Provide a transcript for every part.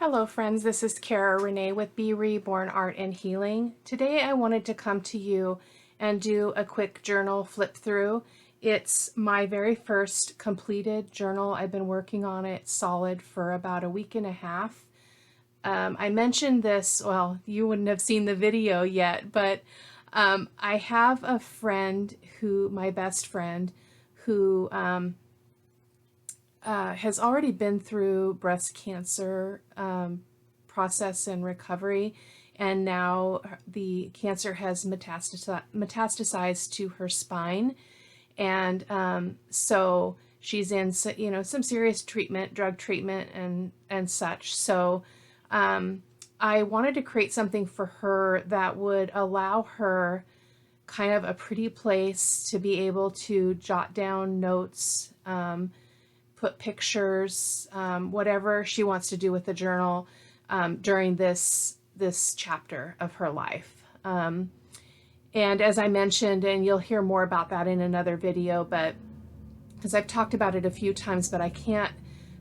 Hello friends, this is Cara-Renee with B.Reborn Art and Healing. Today I wanted to come to you and do a quick journal flip through. It's my very first completed journal. I've been working on it solid for about a week and a half. I mentioned this, well, you wouldn't have seen the video yet, but I have a friend my best friend, who has already been through breast cancer process and recovery, and now the cancer has metastasized to her spine, and so she's in some serious treatment, drug treatment and such. So I wanted to create something for her that would allow her kind of a pretty place to be able to jot down notes, put pictures, whatever she wants to do with the journal during this chapter of her life. And as I mentioned, and you'll hear more about that in another video, but because I've talked about it a few times, but I can't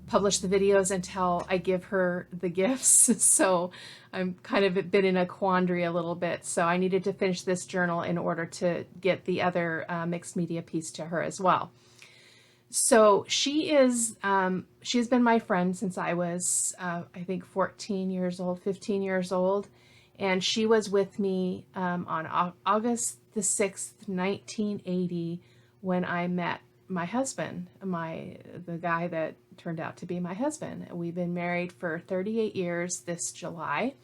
publish the videos until I give her the gifts. So I'm kind of been in a quandary a little bit. So I needed to finish this journal in order to get the other mixed media piece to her as well. So she's been my friend since I was, I think 15 years old. And she was with me on August the 6th, 1980, when I met my husband, the guy that turned out to be my husband. We've been married for 38 years this July.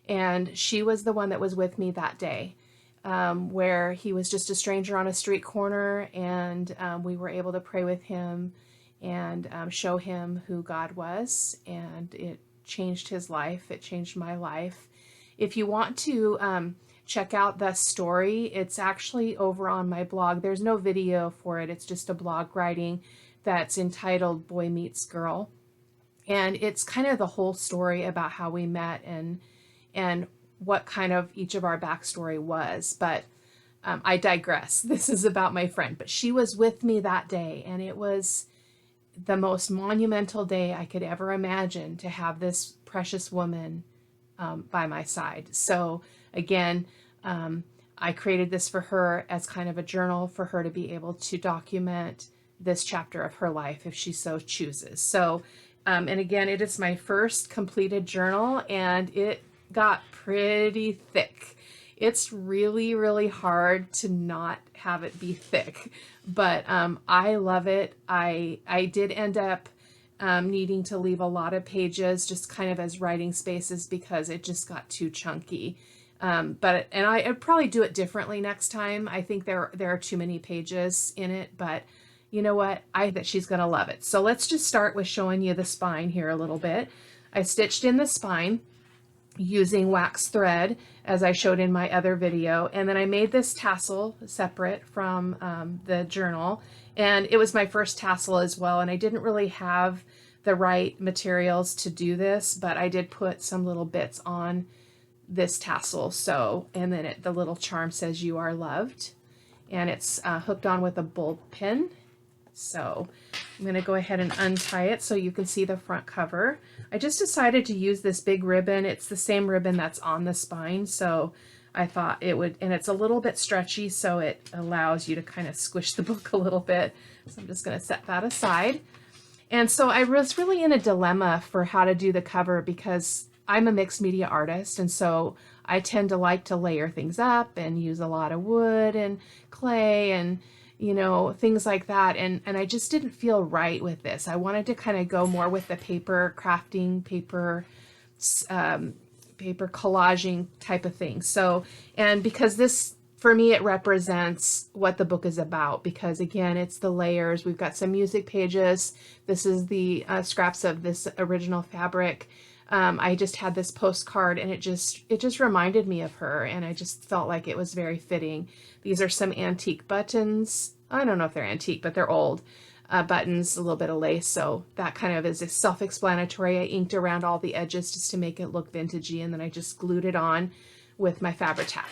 And she was the one that was with me that day. Where he was just a stranger on a street corner, and we were able to pray with him and show him who God was, and it changed his life. It changed my life. If you want to check out the story, it's actually over on my blog. There's no video for it. It's just a blog writing that's entitled Boy Meets Girl, and it's kind of the whole story about how we met and what kind of each of our backstory was. But I digress. This is about my friend, but she was with me that day, and it was the most monumental day I could ever imagine, to have this precious woman by my side. So again, I created this for her as kind of a journal for her to be able to document this chapter of her life if she so chooses. So and again, it is my first completed journal, and it got pretty thick. It's really, really hard to not have it be thick, but I love it. I did end up needing to leave a lot of pages just kind of as writing spaces because it just got too chunky. I'd probably do it differently next time. I think there are too many pages in it, but you know what? I think that she's going to love it. So let's just start with showing you the spine here a little bit. I stitched in the spine using wax thread, as I showed in my other video, and then I made this tassel separate from the journal, and it was my first tassel as well, and I didn't really have the right materials to do this, but I did put some little bits on this tassel. So, and then the little charm says "You are loved," and it's hooked on with a bulb pin. So I'm going to go ahead and untie it so you can see the front cover. I just decided to use this big ribbon. It's the same ribbon that's on the spine, so I thought it would, and it's a little bit stretchy, so it allows you to kind of squish the book a little bit. So I'm just going to set that aside. And so I was really in a dilemma for how to do the cover, because I'm a mixed media artist, and so I tend to like to layer things up and use a lot of wood and clay and things like that. And I just didn't feel right with this. I wanted to kind of go more with the paper crafting, paper collaging type of thing. So, and because this, for me, it represents what the book is about, because again, it's the layers. We've got some music pages. This is the scraps of this original fabric. I just had this postcard, and it just reminded me of her, and I just felt like it was very fitting. These are some antique buttons. I don't know if they're antique, but they're old buttons, a little bit of lace. So that kind of is self-explanatory. I inked around all the edges just to make it look vintagey, and then I just glued it on with my Fabri-Tac.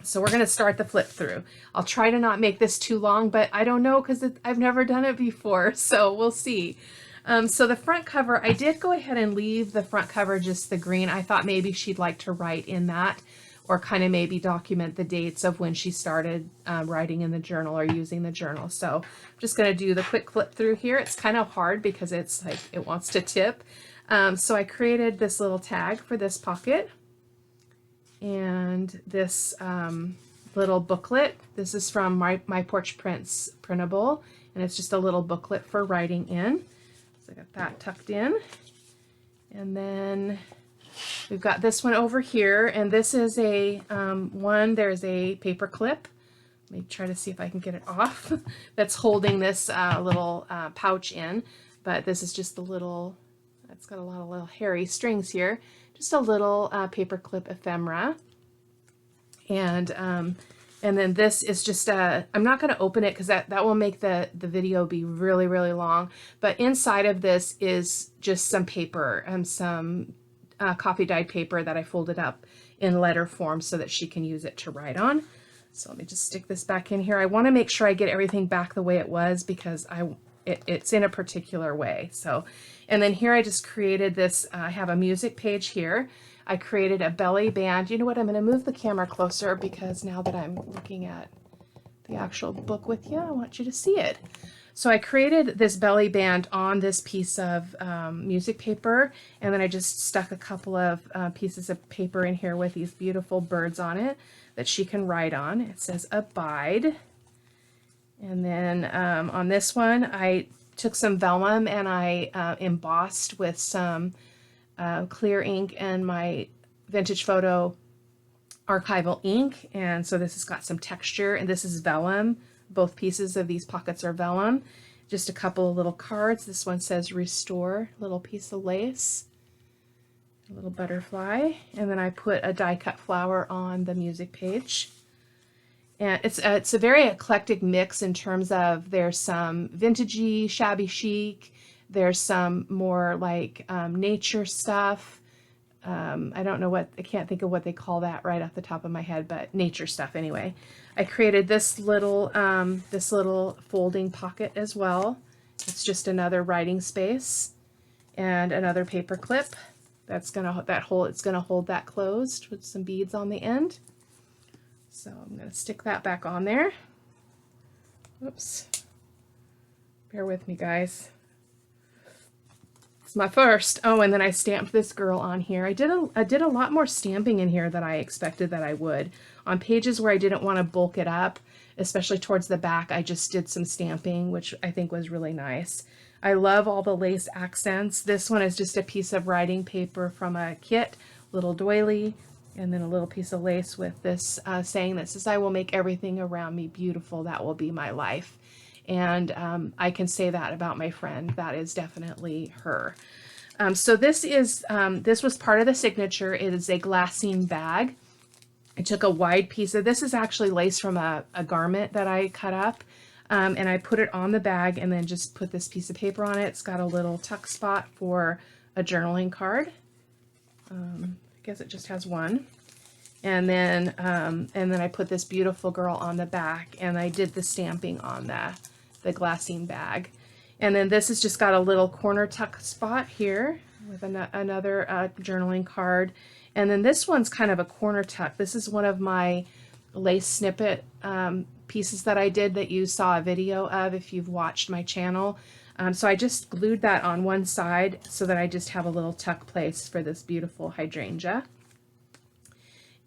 So we're going to start the flip through. I'll try to not make this too long, but I don't know, because I've never done it before, so we'll see. So the front cover, I did go ahead and leave the front cover just the green. I thought maybe she'd like to write in that, or kind of maybe document the dates of when she started writing in the journal or using the journal. So I'm just going to do the quick flip through here. It's kind of hard because it's like it wants to tip. So I created this little tag for this pocket and this little booklet. This is from my Porch Prints printable, and it's just a little booklet for writing in. So I got that tucked in. And then we've got this one over here, and this is a there's a paper clip. Let me try to see if I can get it off. That's holding this little pouch in, but this is just a little, it's got a lot of little hairy strings here. Just a little paper clip ephemera. And then this is just I'm not going to open it because that will make the video be really, really long. But inside of this is just some paper and some coffee dyed paper that I folded up in letter form so that she can use it to write on. So let me just stick this back in here. I want to make sure I get everything back the way it was because it's in a particular way. So, and then here I just created this, I have a music page here. I created a belly band. You know what, I'm going to move the camera closer because now that I'm looking at the actual book with you, I want you to see it. So I created this belly band on this piece of music paper, and then I just stuck a couple of pieces of paper in here with these beautiful birds on it that she can write on. It says Abide. And then on this one, I took some vellum and I embossed with some clear ink and my vintage photo archival ink. And so this has got some texture, and this is vellum. Both pieces of these pockets are vellum. Just a couple of little cards. This one says Restore, little piece of lace, a little butterfly, and then I put a die cut flower on the music page. And it's a very eclectic mix in terms of there's some vintagey, shabby chic, there's some more like nature stuff. I don't know I can't think of what they call that right off the top of my head, but nature stuff anyway. I created this little folding pocket as well. It's just another writing space and another paper clip it's gonna hold that closed with some beads on the end. So I'm gonna stick that back on there. Whoops. Bear with me, guys. It's my first. Oh, and then I stamped this girl on here. I did a lot more stamping in here than I expected that I would. On pages where I didn't want to bulk it up, especially towards the back, I just did some stamping, which I think was really nice. I love all the lace accents. This one is just a piece of writing paper from a kit, little doily, and then a little piece of lace with this saying that says, I will make everything around me beautiful. That will be my life. And I can say that about my friend. That is definitely her. So this was part of the signature. It is a glassine bag. I took a wide piece of, this is actually lace from a garment that I cut up. And I put it on the bag and then just put this piece of paper on it. It's got a little tuck spot for a journaling card. I guess it just has one. And then I put this beautiful girl on the back, and I did the stamping on the glassine bag. And then this has just got a little corner tuck spot here with another journaling card. And then this one's kind of a corner tuck. This is one of my lace snippet pieces that I did that you saw a video of if you've watched my channel. So I just glued that on one side so that I just have a little tuck place for this beautiful hydrangea.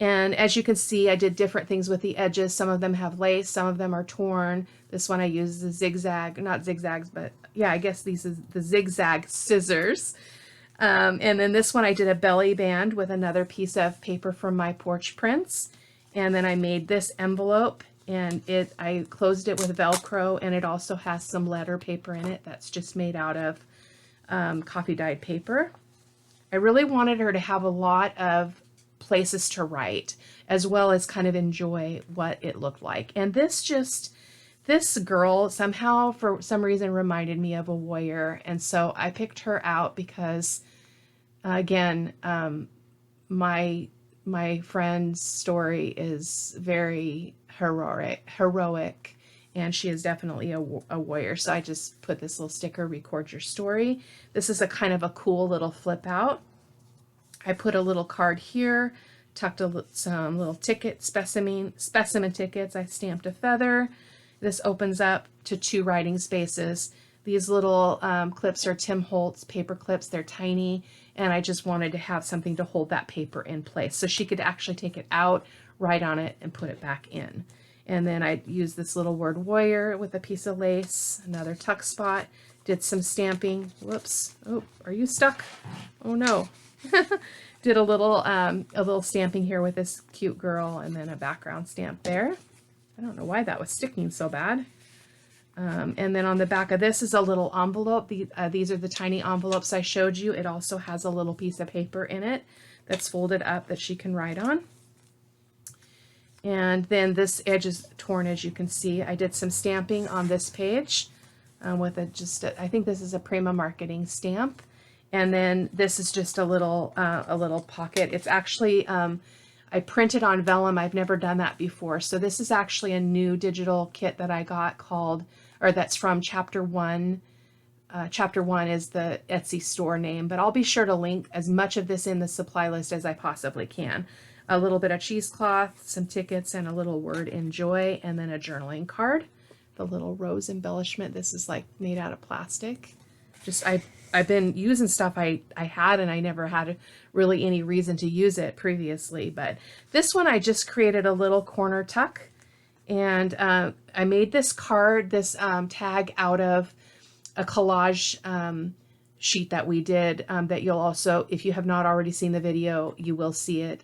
And as you can see, I did different things with the edges. Some of them have lace, some of them are torn. This one I used the zigzag, not zigzags, but yeah, I guess these is the zigzag scissors. And then this one I did a belly band with another piece of paper from my Porch Prints. And then I made this envelope, and I closed it with Velcro, and it also has some letter paper in it that's just made out of coffee dyed paper. I really wanted her to have a lot of places to write, as well as kind of enjoy what it looked like. And this girl somehow, for some reason, reminded me of a warrior. And so I picked her out because, again, my friend's story is very heroic, and she is definitely a warrior. So I just put this little sticker, record your story. This is a kind of a cool little flip out. I put a little card here, tucked some little specimen tickets. I stamped a feather. This opens up to 2 writing spaces. These little clips are Tim Holtz paper clips. They're tiny, and I just wanted to have something to hold that paper in place so she could actually take it out, write on it, and put it back in. And then I used this little word warrior with a piece of lace, another tuck spot, did some stamping. Whoops. Oh, are you stuck? Oh no. Did a little stamping here with this cute girl, and then a background stamp there. I don't know why that was sticking so bad. And then on the back of this is a little envelope. These are the tiny envelopes I showed you. It also has a little piece of paper in it that's folded up that she can write on. And then this edge is torn, as you can see. I did some stamping on this page with I think this is a Prima Marketing stamp. And then this is just a little pocket. It's actually, I printed on vellum. I've never done that before. So this is actually a new digital kit that I got that's from Chapter 1. Chapter 1 is the Etsy store name, but I'll be sure to link as much of this in the supply list as I possibly can. A little bit of cheesecloth, some tickets, and a little word enjoy, and then a journaling card. The little rose embellishment. This is like made out of plastic. I've been using stuff I had, and I never had really any reason to use it previously. But this one I just created a little corner tuck, and I made this card, this tag out of a collage sheet that we did that you'll also, if you have not already seen the video, you will see it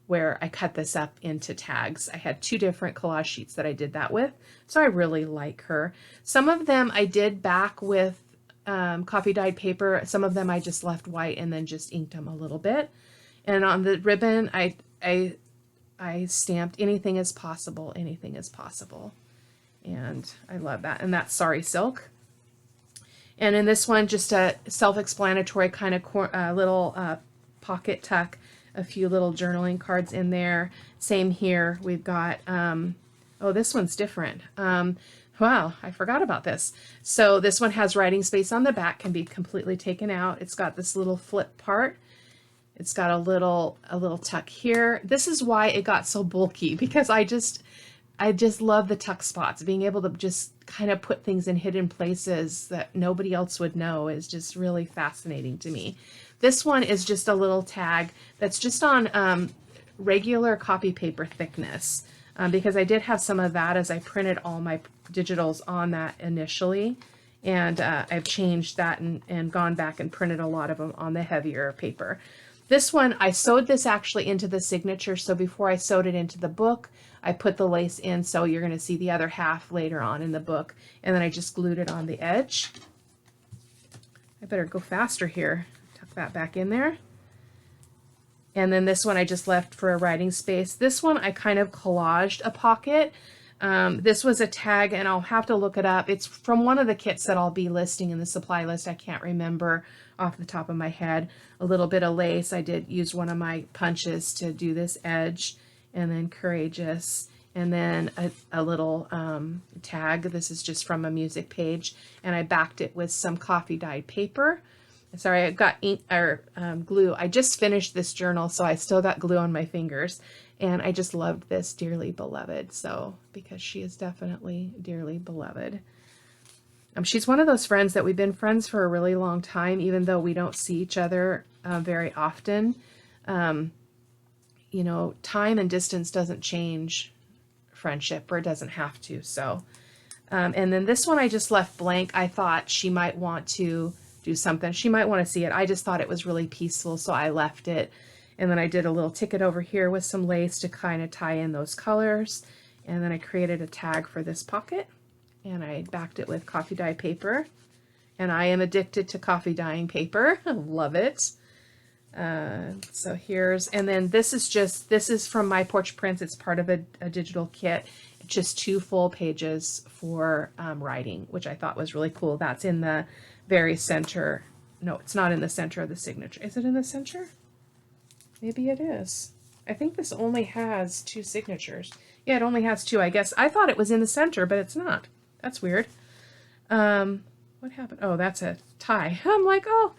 where I cut this up into tags. I had 2 different collage sheets that I did that with, so I really like her. Some of them I did back with coffee dyed paper. Some of them I just left white and then just inked them a little bit. And on the ribbon, I stamped anything is possible, anything is possible. And I love that. And that's Sari silk. And in this one, just a self-explanatory kind of little pocket tuck, a few little journaling cards in there. Same here. We've got, oh, this one's different. Wow, I forgot about this. So this one has writing space on the back, can be completely taken out. It's got this little flip part. It's got a little tuck here. This is why it got so bulky, because I just love the tuck spots. Being able to just kind of put things in hidden places that nobody else would know is just really fascinating to me. This one is just a little tag that's just on regular copy paper thickness, because I did have some of that as I printed all my digitals on that initially. And I've changed that and gone back and printed a lot of them on the heavier paper. This one, I sewed this actually into the signature. So before I sewed it into the book, I put the lace in. So you're going to see the other half later on in the book. And then I just glued it on the edge. I better go faster here. Tuck that back in there. And then this one I just left for a writing space. This one I kind of collaged a pocket. This was a tag, and I'll have to look it up. It's from one of the kits that I'll be listing in the supply list. I can't remember off the top of my head. A little bit of lace. I did use one of my punches to do this edge, and then courageous, and then a little tag. This is just from a music page, and I backed it with some coffee dyed paper. Sorry, I got ink or glue. I just finished this journal, so I still got glue on my fingers. And I just loved this, Dearly Beloved. So, because she is definitely dearly beloved. She's one of those friends that we've been friends for a really long time, even though we don't see each other very often. You know, time and distance doesn't change friendship, or it doesn't have to. So, and then this one I just left blank. I thought she might want to do something. She might want to see it. I just thought it was really peaceful, so I left it. And then I did a little ticket over here with some lace to kind of tie in those colors. And then I created a tag for this pocket, and I backed it with coffee dye paper. And I am addicted to coffee dyeing paper. I love it. So here's, and then this is from my Porch Prints. It's part of a digital kit. It's just 2 full pages for writing, which I thought was really cool. That's in the very center. No, it's not in the center of the signature. Is it in the center? Maybe it is. I think this only has 2 signatures. Yeah, it only has 2, I guess. I thought it was in the center, but it's not. That's weird. What happened? Oh, that's a tie. I'm like, oh,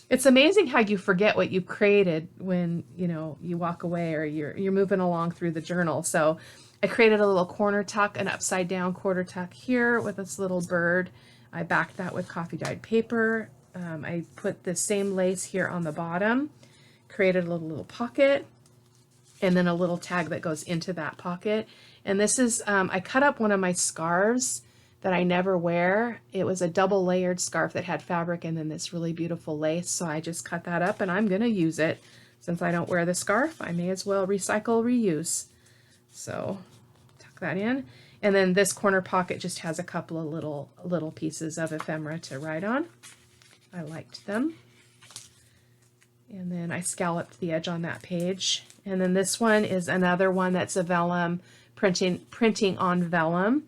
it's amazing how you forget what you created when, you know, you walk away or you're moving along through the journal. So I created a little corner tuck, an upside down quarter tuck here with this little bird. I backed that with coffee dyed paper. I put the same lace here on the bottom, created a little pocket, and then a little tag that goes into that pocket. And this is, I cut up one of my scarves that I never wear. It was a double layered scarf that had fabric and then this really beautiful lace. So I just cut that up and I'm gonna use it. Since I don't wear the scarf, I may as well recycle, reuse. So tuck that in. And then this corner pocket just has a couple of little pieces of ephemera to write on. I liked them. And then I scalloped the edge on that page. And then this one is another one that's a vellum, printing on vellum.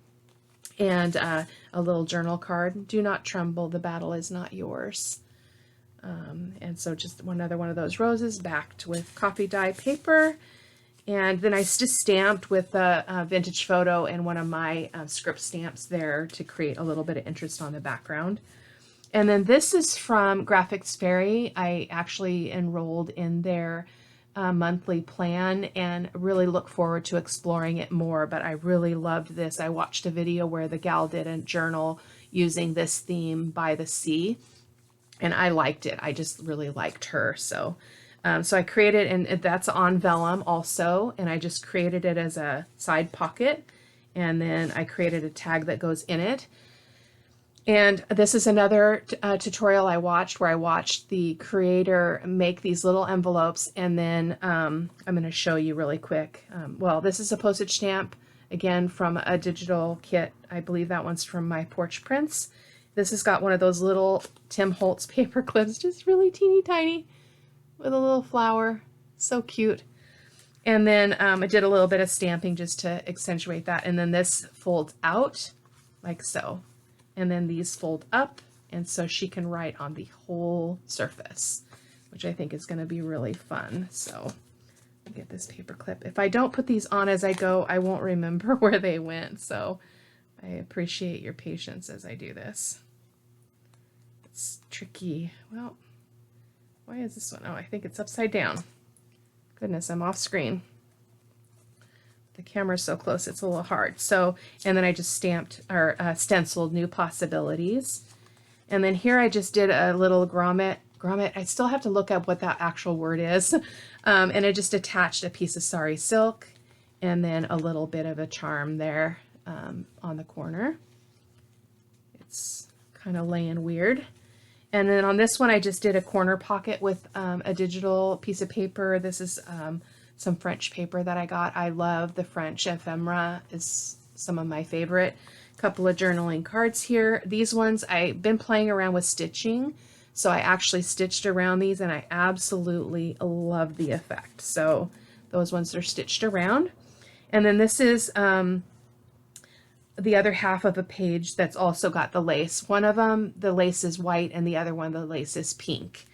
And a little journal card. Do not tremble, the battle is not yours. And so just another one of those roses backed with coffee dye paper. And then I just stamped with a vintage photo and one of my script stamps there to create a little bit of interest on the background. And then this is from Graphics Fairy. I actually enrolled in their monthly plan and really look forward to exploring it more, but I really loved this. I watched a video where the gal did a journal using this theme by the sea, and I liked it. I just really liked her. So so I created, and that's on vellum also, and I just created it as a side pocket, and then I created a tag that goes in it. And this is another tutorial I watched where I watched the creator make these little envelopes, and then I'm going to show you really quick. Well, this is a postage stamp, again, from a digital kit. I believe that one's from my Porch Prints. This has got one of those little Tim Holtz paper clips, just really teeny tiny, with a little flower. So cute. And then I did a little bit of stamping just to accentuate that. And then this folds out like so. And then these fold up, and so she can write on the whole surface, which I think is going to be really fun. So I'll get this paper clip. If I don't put these on as I go, I won't remember where they went. So I appreciate your patience as I do this. It's tricky. Well, why is this one? Oh, I think it's upside down. Goodness, I'm off screen. The camera's so close, it's a little hard. So, and then I just stamped or stenciled New Possibilities. And then here I just did a little grommet. I still have to look up what that actual word is. And I just attached a piece of Sari silk and then a little bit of a charm there on the corner. It's kind of laying weird. And then on this one, I just did a corner pocket with a digital piece of paper. This is some French paper that I got. I love the French ephemera, is some of my favorite. Couple of journaling cards here. These ones, I've been playing around with stitching, so I actually stitched around these and I absolutely love the effect. So those ones are stitched around. And then this is the other half of a page that's also got the lace. One of them, the lace is white, and the other one, the lace is pink.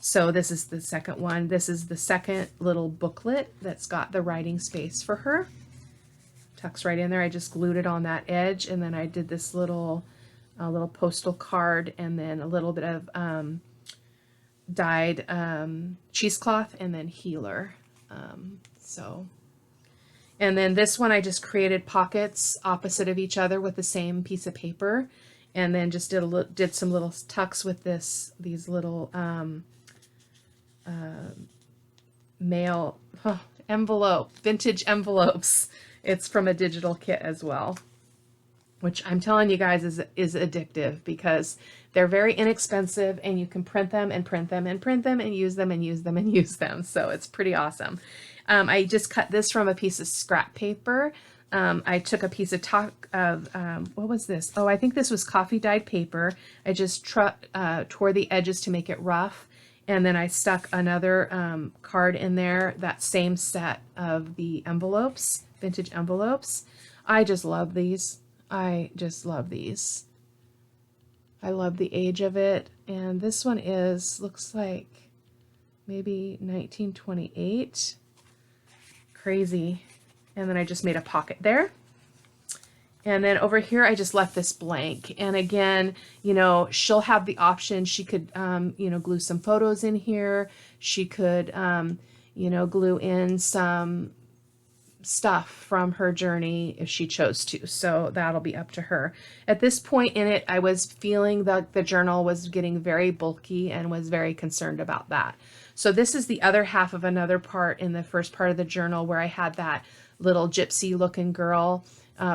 So this is the second one. This is the second little booklet that's got the writing space for her. Tucks right in there. I just glued it on that edge, and then I did this little postal card, and then a little bit of dyed cheesecloth, and then healer. And then this one I just created pockets opposite of each other with the same piece of paper, and then just did some little tucks with these little vintage envelopes. It's from a digital kit as well, which I'm telling you guys is addictive because they're very inexpensive and you can print them and print them and print them and use them and use them and use them. So it's pretty awesome. I just cut this from a piece of scrap paper. I took a piece of what was this? Oh, I think this was coffee dyed paper. I just tore the edges to make it rough. And then I stuck another card in there, that same set of the envelopes, vintage envelopes. I just love these. I just love these. I love the age of it. And this one looks like maybe 1928. Crazy. And then I just made a pocket there. And then over here, I just left this blank. And again, you know, she'll have the option. She could, you know, glue some photos in here. She could, you know, glue in some stuff from her journey if she chose to. So that'll be up to her. At this point in it, I was feeling that the journal was getting very bulky and was very concerned about that. So this is the other half of another part in the first part of the journal where I had that little gypsy looking girl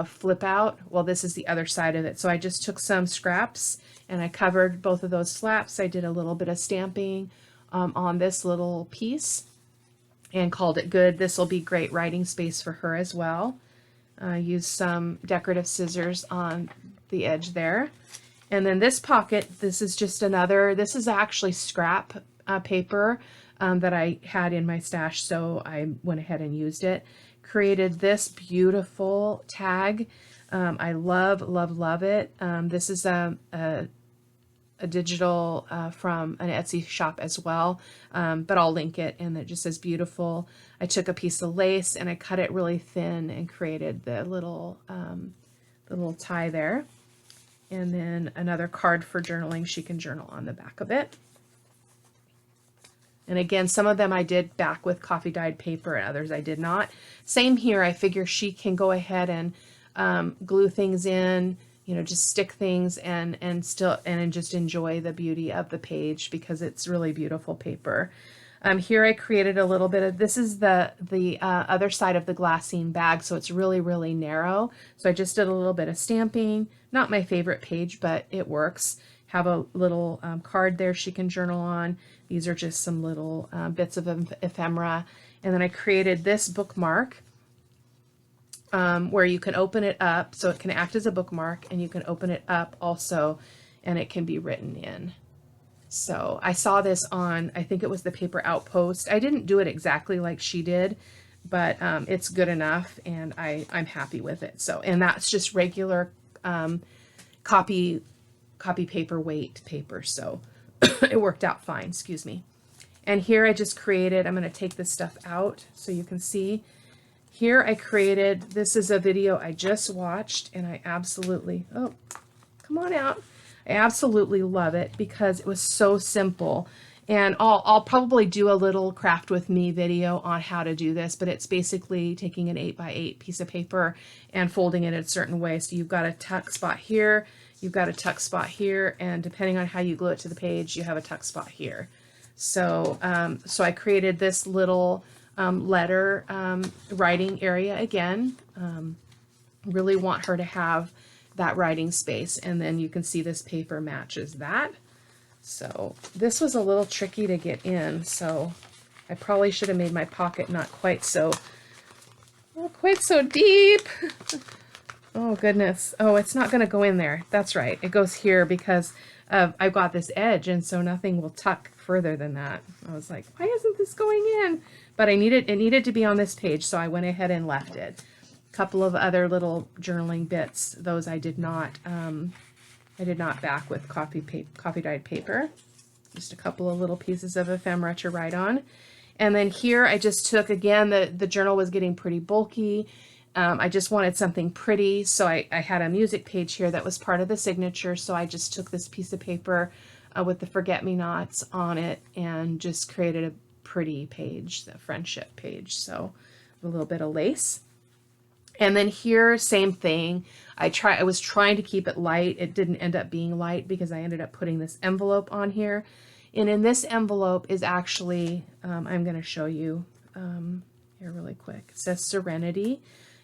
flip out. Well, this is the other side of it. So I just took some scraps and I covered both of those flaps. I did a little bit of stamping on this little piece and called it good. This will be great writing space for her as well. Use some decorative scissors on the edge there. And then this pocket, this is just another, this is actually scrap paper that I had in my stash, so I went ahead and used it. Created this beautiful tag. I love, love, love it. This is a digital from an Etsy shop as well, but I'll link it, and it just says beautiful. I took a piece of lace and I cut it really thin and created the little tie there. And then another card for journaling. She can journal on the back of it. And again, some of them I did back with coffee dyed paper and others I did not. Same here. I figure she can go ahead and glue things in, you know, just stick things and just enjoy the beauty of the page because it's really beautiful paper. Here I created a little bit of, this is the other side of the glassine bag, so it's really, really narrow. So I just did a little bit of stamping. Not my favorite page, but it works. Have a little card there she can journal on. These are just some little bits of ephemera. And then I created this bookmark where you can open it up, so it can act as a bookmark, and you can open it up also, and it can be written in. So I saw this on, I think it was the Paper Outpost. I didn't do it exactly like she did, but it's good enough, and I'm happy with it. So, and that's just regular copy paper weight paper, so it worked out fine, excuse me. And here I just created, I'm going to take this stuff out so you can see. Here I created, this is a video I just watched, and I absolutely, oh, come on out. I absolutely love it because it was so simple. And I'll probably do a little craft with me video on how to do this, but it's basically taking an 8x8 piece of paper and folding it a certain way. So you've got a tuck spot here, you've got a tuck spot here, and depending on how you glue it to the page, you have a tuck spot here. So, so I created this little letter writing area again. Really want her to have that writing space, and then you can see this paper matches that. So this was a little tricky to get in, so I probably should have made my pocket not quite so deep. Oh goodness. Oh, it's not going to go in there. That's right. It goes here because I've got this edge, and so nothing will tuck further than that. I was like, why isn't this going in? But it needed to be on this page, so I went ahead and left it. Couple of other little journaling bits, those I did not back with coffee dyed paper. Just a couple of little pieces of ephemera to write on. And then here I just took, again, the journal was getting pretty bulky. I just wanted something pretty, so I had a music page here that was part of the signature, so I just took this piece of paper with the forget-me-nots on it and just created a pretty page, the friendship page, so a little bit of lace. And then here, same thing. I was trying to keep it light. It didn't end up being light because I ended up putting this envelope on here. And in this envelope is actually, I'm going to show you here really quick. It says Serenity.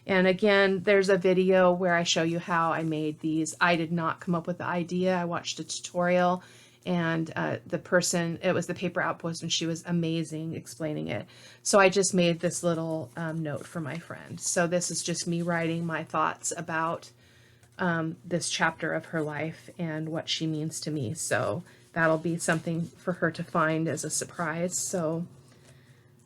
And again, there's a video where I show you how I made these. I did not come up with the idea. I watched a tutorial, and the person, it was the Paper Outpost, and she was amazing explaining it. So I just made this little note for my friend. So this is just me writing my thoughts about this chapter of her life and what she means to me. So that'll be something for her to find as a surprise. So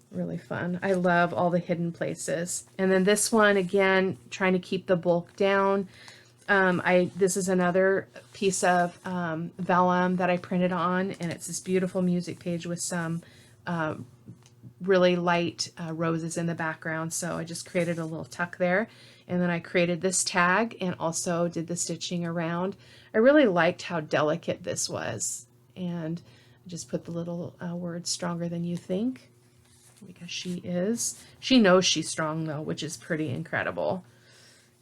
really fun. I love all the hidden places. And then this one, again, trying to keep the bulk down. This is another piece of vellum that I printed on, and it's this beautiful music page with some really light roses in the background. So I just created a little tuck there. And then I created this tag and also did the stitching around. I really liked how delicate this was. And I just put the little word stronger than you think, because she knows she's strong though, which is pretty incredible.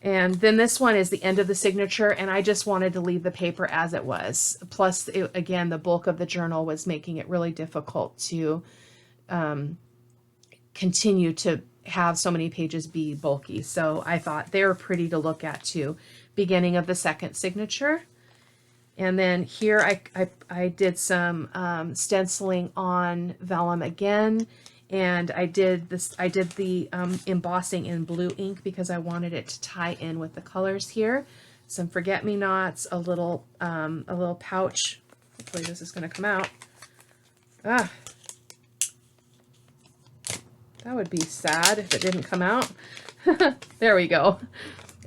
And then this one is the end of the signature, and I just wanted to leave the paper as it was. Plus, again, the bulk of the journal was making it really difficult to continue to have so many pages be bulky. So I thought they were pretty to look at too. Beginning of the second signature. And then here I did some stenciling on vellum again. And I did the embossing in blue ink because I wanted it to tie in with the colors here. Some forget-me-nots, a little pouch. Hopefully this is going to come out. Ah, that would be sad if it didn't come out. There we go.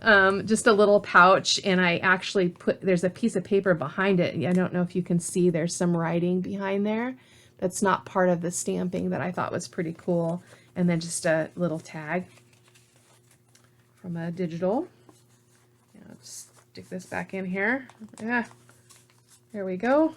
Just a little pouch, and I actually there's a piece of paper behind it. I don't know if you can see, there's some writing behind there. That's not part of the stamping that I thought was pretty cool. And then just a little tag from a digital. Just stick this back in here. Yeah, there we go.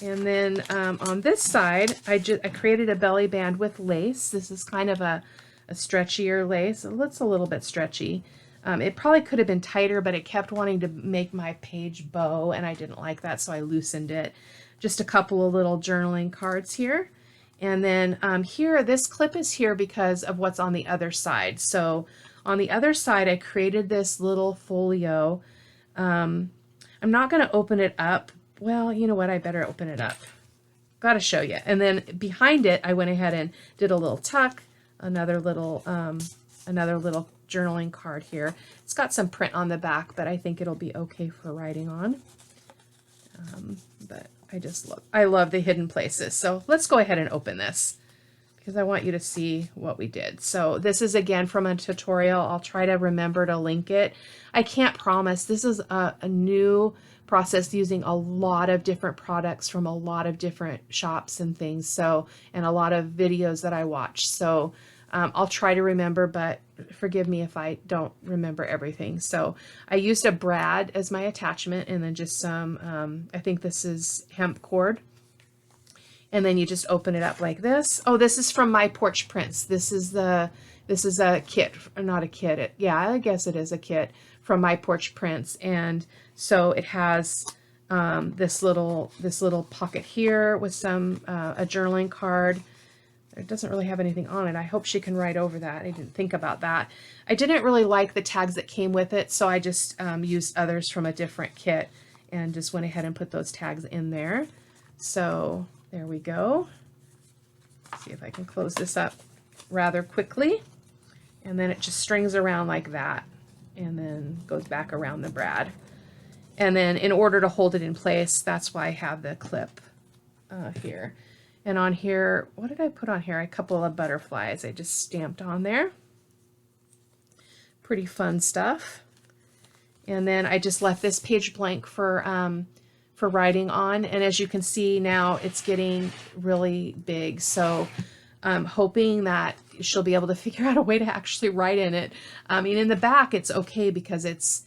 And then on this side, I created a belly band with lace. This is kind of a stretchier lace. It's a little bit stretchy. It probably could have been tighter, but it kept wanting to make my page bow, and I didn't like that, so I loosened it. Just a couple of little journaling cards here. And then here, this clip is here because of what's on the other side. So on the other side, I created this little folio. I'm not going to open it up. Well, you know what? I better open it up. Got to show you. And then behind it, I went ahead and did a little tuck, another little journaling card here. It's got some print on the back, but I think it'll be okay for writing on. But I love the hidden places. So let's go ahead and open this because I want you to see what we did. So this is again from a tutorial. I'll try to remember to link it. I can't promise. This is a new process using a lot of different products from a lot of different shops and things. So, and a lot of videos that I watch. So I'll try to remember, but forgive me if I don't remember everything. So I used a brad as my attachment, and then just some, I think this is hemp cord. And then you just open it up like this. Oh, this is from my Porch Prints. This is a kit, not a kit. Yeah, I guess it is a kit from my Porch Prints. And so it has this little pocket here with some a journaling card. It doesn't really have anything on it. I hope she can write over that. I didn't think about that. I didn't really like the tags that came with it, so I just used others from a different kit and just went ahead and put those tags in there. So there we go. Let's see if I can close this up rather quickly. And then it just strings around like that and then goes back around the brad. And then in order to hold it in place, that's why I have the clip here. And on here, what did I put on here? A couple of butterflies I just stamped on there. Pretty fun stuff. And then I just left this page blank for writing on. And as you can see now, it's getting really big. So I'm hoping that she'll be able to figure out a way to actually write in it. I mean, in the back, it's okay because it's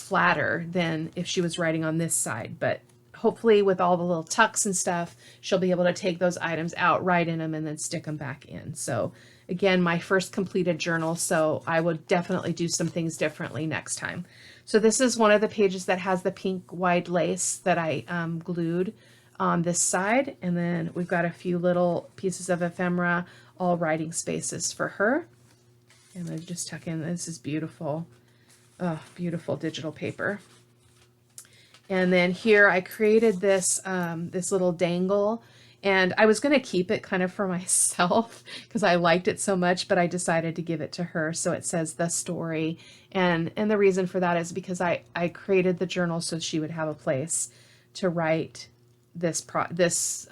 flatter than if she was writing on this side. But hopefully with all the little tucks and stuff, she'll be able to take those items out, write in them, and then stick them back in. So again, my first completed journal, so I would definitely do some things differently next time. So this is one of the pages that has the pink wide lace that I glued on this side. And then we've got a few little pieces of ephemera, all writing spaces for her. And then just tuck in, this is beautiful. Oh, beautiful digital paper. And then here I created this this little dangle, and I was going to keep it kind of for myself because I liked it so much, but I decided to give it to her. So it says the story, and the reason for that is because I created the journal so she would have a place to write this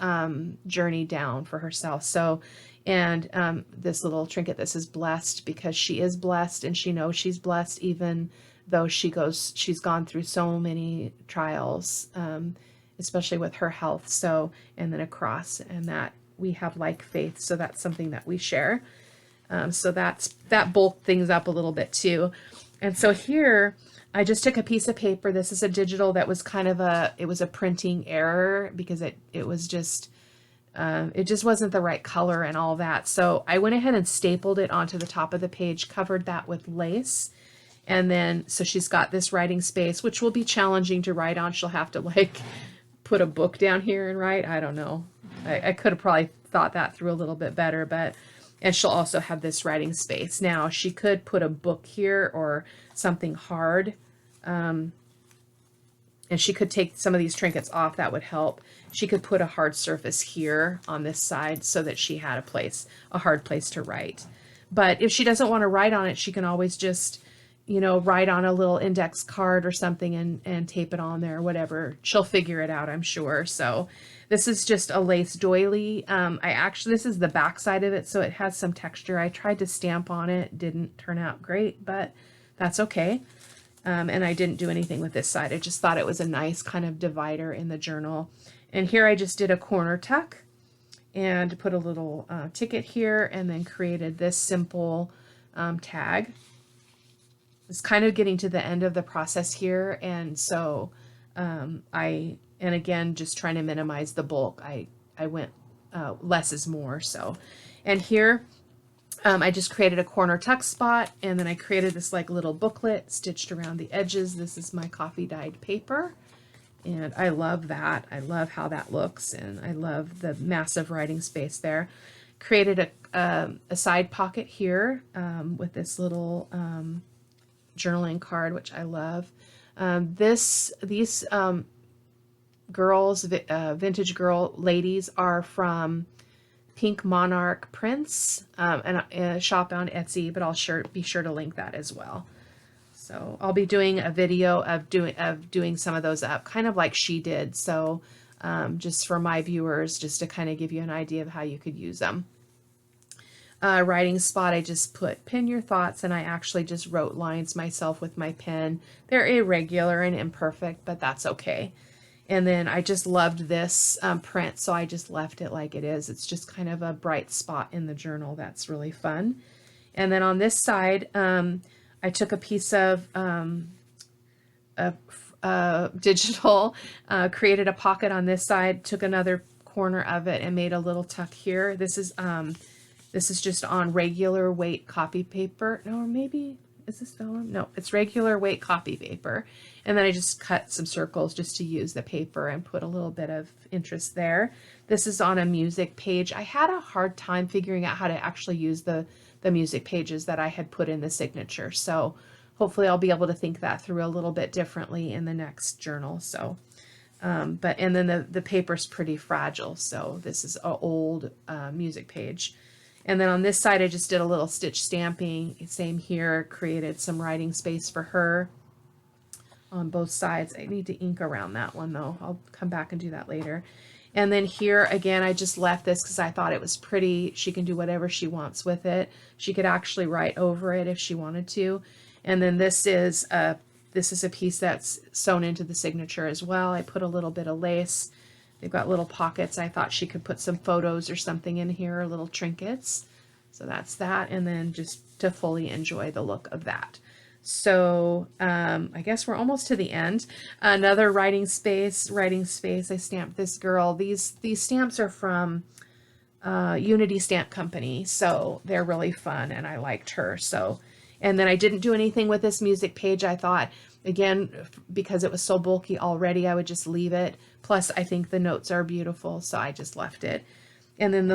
journey down for herself. So, and this little trinket, this is blessed because she is blessed, and she knows she's blessed even though she's gone through so many trials, especially with her health. So, and then a cross, and that we have like faith, so that's something that we share. So that bulked things up a little bit too. And so here I just took a piece of paper. This is a digital that was kind of it was a printing error because it just wasn't the right color and all that. So I went ahead and stapled it onto the top of the page, covered that with lace. And then, so she's got this writing space, which will be challenging to write on. She'll have to like put a book down here and write. I don't know. I could have probably thought that through a little bit better, and she'll also have this writing space. Now she could put a book here or something hard. And she could take some of these trinkets off. That would help. She could put a hard surface here on this side so that she had a hard place to write. But if she doesn't want to write on it, she can always just, write on a little index card or something and tape it on there or whatever. She'll figure it out, I'm sure. So this is just a lace doily. This is the back side of it, so it has some texture. I tried to stamp on it. Didn't turn out great, but that's okay. And I didn't do anything with this side. I just thought it was a nice kind of divider in the journal. And here I just did a corner tuck and put a little ticket here and then created this simple tag. It's kind of getting to the end of the process here. And so and again, just trying to minimize the bulk. I went less is more. So, and here I just created a corner tuck spot, and then I created this like little booklet stitched around the edges. This is my coffee dyed paper, and I love that. I love how that looks, and I love the massive writing space there. Created a side pocket here with this little journaling card, which I love. These girls, vintage girl ladies, are from Pink Monarch Prints, and a shop on Etsy, but I'll be sure to link that as well. So I'll be doing a video of doing some of those up, kind of like she did. So just for my viewers, just to kind of give you an idea of how you could use them. Writing spot, I just put pin your thoughts, and I actually just wrote lines myself with my pen. They're irregular and imperfect, but that's okay. And then I just loved this print, so I just left it like it is. It's just kind of a bright spot in the journal. That's really fun. And then on this side, I took a piece of digital, created a pocket on this side, took another corner of it and made a little tuck here. This is just on regular weight copy paper. No, or maybe, is this vellum? No, it's regular weight copy paper. And then I just cut some circles just to use the paper and put a little bit of interest there. This is on a music page. I had a hard time figuring out how to actually use the music pages that I had put in the signature. So hopefully I'll be able to think that through a little bit differently in the next journal. So, and then the paper's pretty fragile. So this is an old music page. And then on this side, I just did a little stitch stamping. Same here, created some writing space for her on both sides. I need to ink around that one though. I'll come back and do that later. And then here again, I just left this because I thought it was pretty. She can do whatever she wants with it. She could actually write over it if she wanted to. And then this is a piece that's sewn into the signature as well. I put a little bit of lace. They've got little pockets. I thought she could put some photos or something in here, or little trinkets. So that's that. And then just to fully enjoy the look of that. So I guess we're almost to the end. Another writing space. I stamped this girl. These stamps are from Unity Stamp Company. So they're really fun and I liked her. So, and then I didn't do anything with this music page. I thought, again, because it was so bulky already, I would just leave it. Plus, I think the notes are beautiful, so I just left it. And then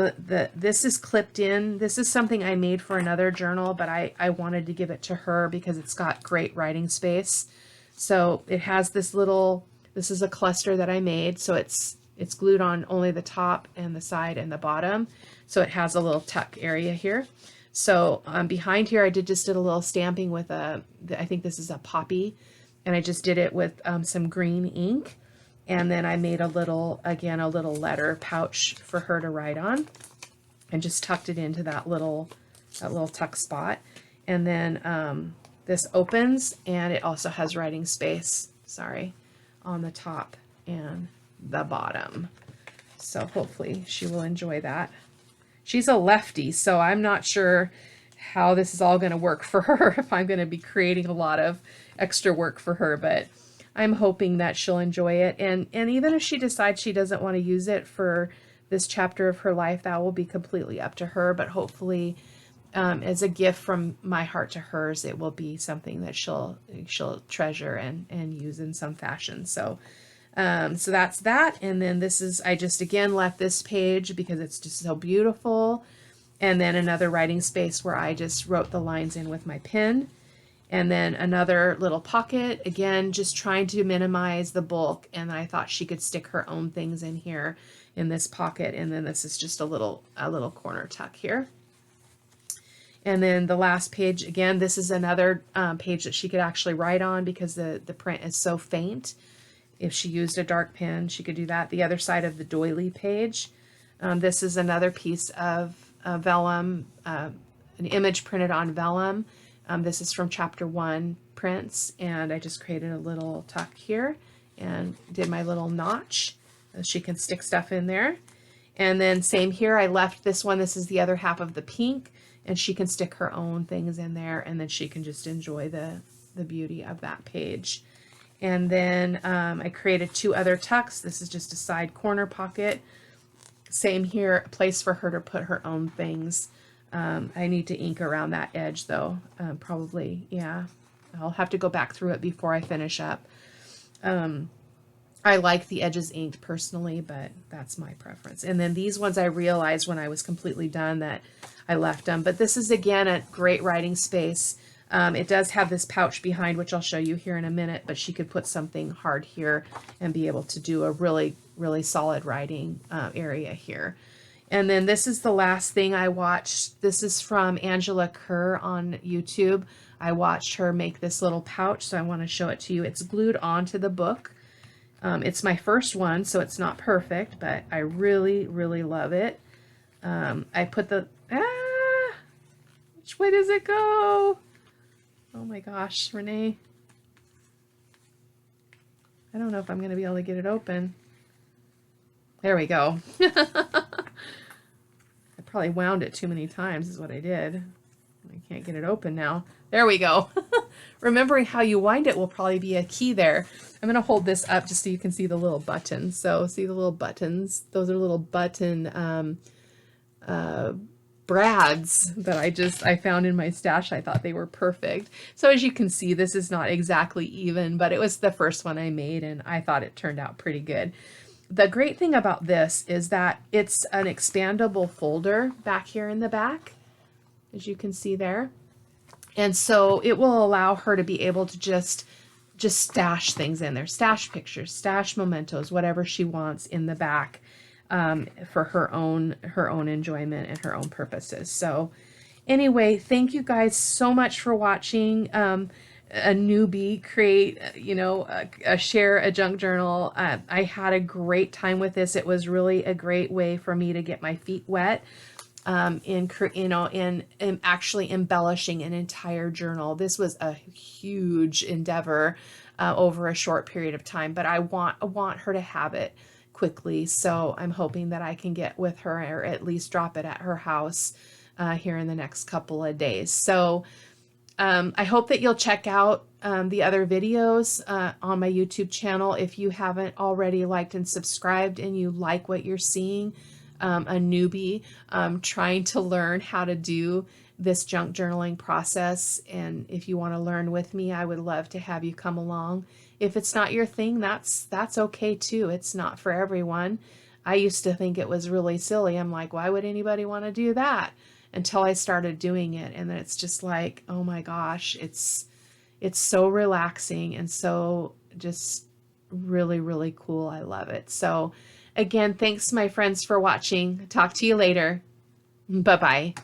this is clipped in. This is something I made for another journal, but I wanted to give it to her because it's got great writing space. So it has this is a cluster that I made. So it's glued on only the top and the side and the bottom. So it has a little tuck area here. So behind here, I just did a little stamping with I think this is a poppy, and I just did it with some green ink. And then I made a little letter pouch for her to write on, and just tucked it into that little tuck spot. And then this opens, and it also has writing space, on the top and the bottom. So hopefully she will enjoy that. She's a lefty, so I'm not sure how this is all going to work for her, if I'm going to be creating a lot of extra work for her, but I'm hoping that she'll enjoy it. And even if she decides she doesn't want to use it for this chapter of her life, that will be completely up to her. But hopefully, as a gift from my heart to hers, it will be something that she'll treasure and use in some fashion. So so that's that. And then this is, I just again left this page because it's just so beautiful. And then another writing space where I just wrote the lines in with my pen. And then another little pocket, again, just trying to minimize the bulk. And I thought she could stick her own things in here in this pocket. And then this is just a little corner tuck here. And then the last page, again, this is another page that she could actually write on because the print is so faint. If she used a dark pen, she could do that. The other side of the doily page. This is another piece of vellum, an image printed on vellum. This is from chapter 1 prints, and I just created a little tuck here and did my little notch. She can stick stuff in there. And then same here, I left this one. This is the other half of the pink, and she can stick her own things in there, and then she can just enjoy the beauty of that page. And then I created 2 other tucks. This is just a side corner pocket. Same here, a place for her to put her own things. I need to ink around that edge though, probably, yeah. I'll have to go back through it before I finish up. I like the edges inked personally, but that's my preference. And then these ones I realized when I was completely done that I left them. But this is, again, a great writing space. It does have this pouch behind, which I'll show you here in a minute, but she could put something hard here and be able to do a really, really solid writing area here. And then this is the last thing I watched. This is from Angela Kerr on YouTube. I watched her make this little pouch, so I want to show it to you. It's glued onto the book. It's my first one, so it's not perfect, but I really, really love it. I put the, which way does it go? Oh my gosh, Renee. I don't know if I'm going to be able to get it open. There we go. I probably wound it too many times is what I did. I can't get it open now. There we go. Remembering how you wind it will probably be a key there. I'm going to hold this up just so you can see the little buttons. So see the little buttons? Those are little button brads that I found in my stash. I thought they were perfect. So as you can see, this is not exactly even, but it was the first one I made and I thought it turned out pretty good. The great thing about this is that it's an expandable folder back here in the back, as you can see there. And so it will allow her to be able to just stash things in there, stash pictures, stash mementos, whatever she wants in the back. For her own enjoyment and her own purposes. So anyway, thank you guys so much for watching a newbie create, share a junk journal. I had a great time with this. It was really a great way for me to get my feet wet in actually embellishing an entire journal. This was a huge endeavor over a short period of time, but I want her to have it quickly. So I'm hoping that I can get with her or at least drop it at her house here in the next couple of days. So I hope that you'll check out the other videos on my YouTube channel. If you haven't already liked and subscribed and you like what you're seeing, a newbie trying to learn how to do this junk journaling process. And if you want to learn with me, I would love to have you come along. If it's not your thing, that's okay too. It's not for everyone. I used to think it was really silly. I'm like, why would anybody want to do that? Until I started doing it. And then it's just like, oh my gosh, it's so relaxing and so just really, really cool. I love it. So again, thanks my friends for watching. Talk to you later. Bye-bye.